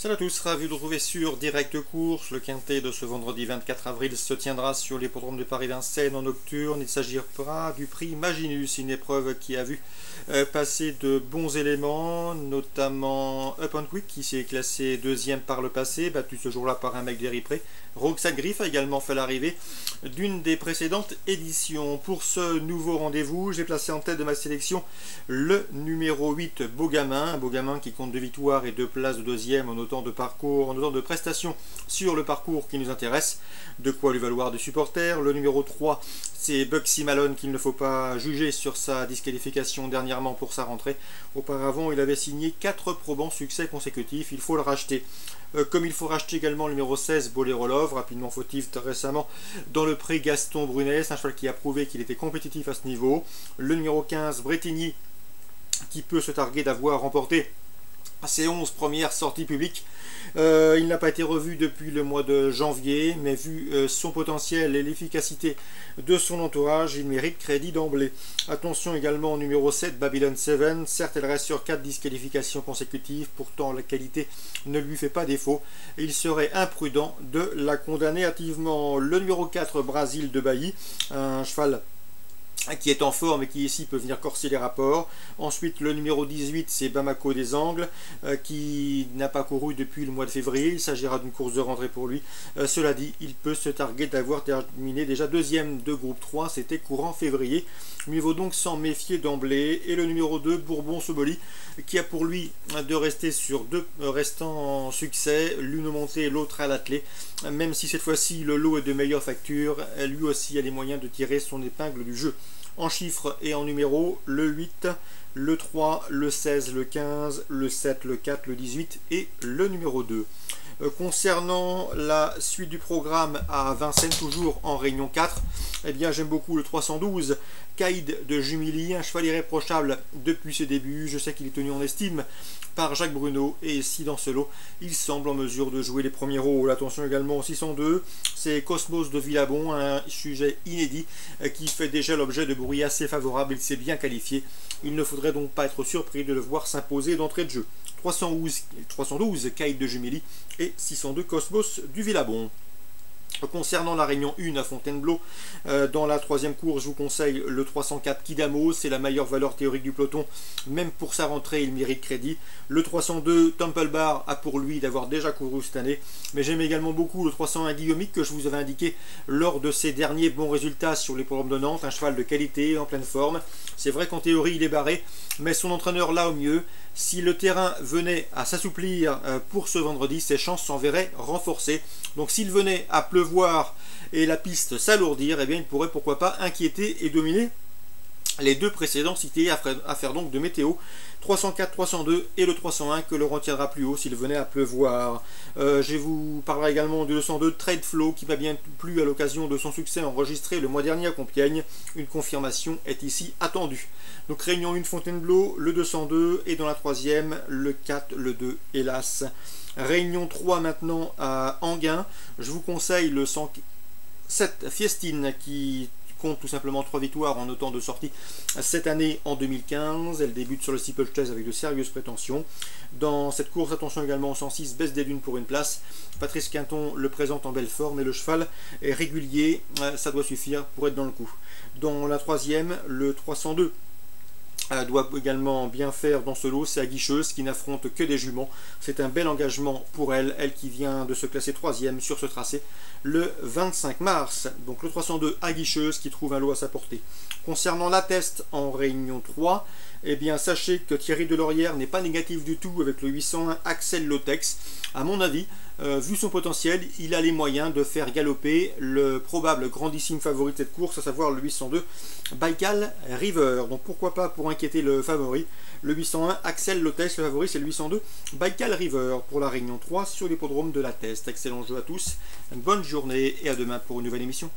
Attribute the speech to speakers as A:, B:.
A: Salut à tous, ravi de vous retrouver sur Direct Course. Le quintet de ce vendredi 24 avril se tiendra sur l'hippodrome de Paris-Vincennes en nocturne. Il s'agira du prix Maginus, une épreuve qui a vu passer de bons éléments, notamment Up and Quick qui s'est classé deuxième par le passé, battu ce jour-là par un mec d'Eripré. Roxane Griff a également fait l'arrivée d'une des précédentes éditions. Pour ce nouveau rendez-vous, j'ai placé en tête de ma sélection le numéro 8, Beaugamin. Un Beaugamin qui compte 2 victoires et 2 places de deuxième en autant de parcours, en autant de prestations sur le parcours qui nous intéresse. De quoi lui valoir des supporters. Le numéro 3, c'est Bugsy Malone qu'il ne faut pas juger sur sa disqualification dernièrement pour sa rentrée. Auparavant, il avait signé 4 probants succès consécutifs. Il faut le racheter. Comme il faut racheter également le numéro 16, Bolero Love, rapidement fautif récemment dans le prix Gaston Brunet, c'est un cheval qui a prouvé qu'il était compétitif à ce niveau. Le numéro 15, Bretigny, qui peut se targuer d'avoir remporté ses 11 premières sorties publiques. Il n'a pas été revu depuis le mois de janvier, mais vu son potentiel et l'efficacité de son entourage, il mérite crédit d'emblée. Attention également au numéro 7, Babylon 7. Certes, elle reste sur 4 disqualifications consécutives, pourtant la qualité ne lui fait pas défaut. Il serait imprudent de la condamner hâtivement. Le numéro 4, Brasil de Bailly, un cheval qui est en forme et qui ici peut venir corser les rapports. Ensuite, le numéro 18, c'est Bamako des Angles, qui n'a pas couru depuis le mois de février. Il s'agira d'une course de rentrée pour lui. Cela dit, il peut se targuer d'avoir terminé déjà deuxième de groupe 3, c'était courant février. Mieux vaut donc s'en méfier d'emblée. Et le numéro 2, Bourbon-Soboli, qui a pour lui de rester sur 2 restants succès, l'une au monté et l'autre à l'attelé. Même si cette fois-ci le lot est de meilleure facture, lui aussi a les moyens de tirer son épingle du jeu. En chiffres et en numéros, le 8, le 3, le 16, le 15, le 7, le 4, le 18 et le numéro 2. Concernant la suite du programme à Vincennes, toujours en réunion 4, eh bien j'aime beaucoup le 312, Caïd de Jumilly, un cheval irréprochable depuis ses débuts. Je sais qu'il est tenu en estime par Jacques Bruno, et ici dans ce lot, il semble en mesure de jouer les premiers rôles. Attention également au 602, c'est Cosmos de Villabon, un sujet inédit qui fait déjà l'objet de bruits assez favorables. Il s'est bien qualifié, il ne faudrait donc pas être surpris de le voir s'imposer d'entrée de jeu. 312 Caïd de Jumilly et 602 Cosmos du Villabon. Concernant la réunion 1 à Fontainebleau, dans la troisième course, je vous conseille le 304 Kidamo, c'est la meilleure valeur théorique du peloton, même pour sa rentrée il mérite crédit. Le 302 Temple Bar a pour lui d'avoir déjà couru cette année, mais j'aime également beaucoup le 301 Guillaumique que je vous avais indiqué lors de ses derniers bons résultats sur les programmes de Nantes, un cheval de qualité, en pleine forme. C'est vrai qu'en théorie il est barré, mais son entraîneur là au mieux. Si le terrain venait à s'assouplir pour ce vendredi, ses chances s'en verraient renforcées. Donc s'il venait à pleuvoir et la piste s'alourdir, eh bien il pourrait pourquoi pas inquiéter et dominer les 2 précédents cités, à faire donc de météo. 304, 302 et le 301 que le retiendra plus haut s'il venait à pleuvoir. Je vous parlerai également du 202 Trade Flow qui m'a bien plu à l'occasion de son succès enregistré le mois dernier à Compiègne. Une confirmation est ici attendue. Donc réunion 1 Fontainebleau, le 202 et dans la troisième le 4, le 2 hélas. Réunion 3 maintenant à Enghien. Je vous conseille le 107 Fiestine qui compte tout simplement 3 victoires en autant de sorties cette année en 2015. Elle débute sur le Steeple Chase avec de sérieuses prétentions. Dans cette course, attention également au 106 Baisse des Dunes pour une place. Patrice Quinton le présente en belle forme et le cheval est régulier. Ça doit suffire pour être dans le coup. Dans la troisième, le 302 doit également bien faire dans ce lot, c'est Aguicheuse qui n'affronte que des juments. C'est un bel engagement pour elle, elle qui vient de se classer 3e sur ce tracé le 25 mars. Donc le 302 Aguicheuse qui trouve un lot à sa portée. Concernant la test en réunion 3, eh bien sachez que Thierry Delorière n'est pas négatif du tout avec le 801 Axel Lotex. À mon avis, vu son potentiel, il a les moyens de faire galoper le probable grandissime favori de cette course, à savoir le 802 Baikal River. Donc pourquoi pas pour inquiéter le favori, le 801 Axel Lotex, le favori c'est le 802 Baikal River pour la réunion 3 sur l'hippodrome de la Teste. Excellent jeu à tous, une bonne journée et à demain pour une nouvelle émission.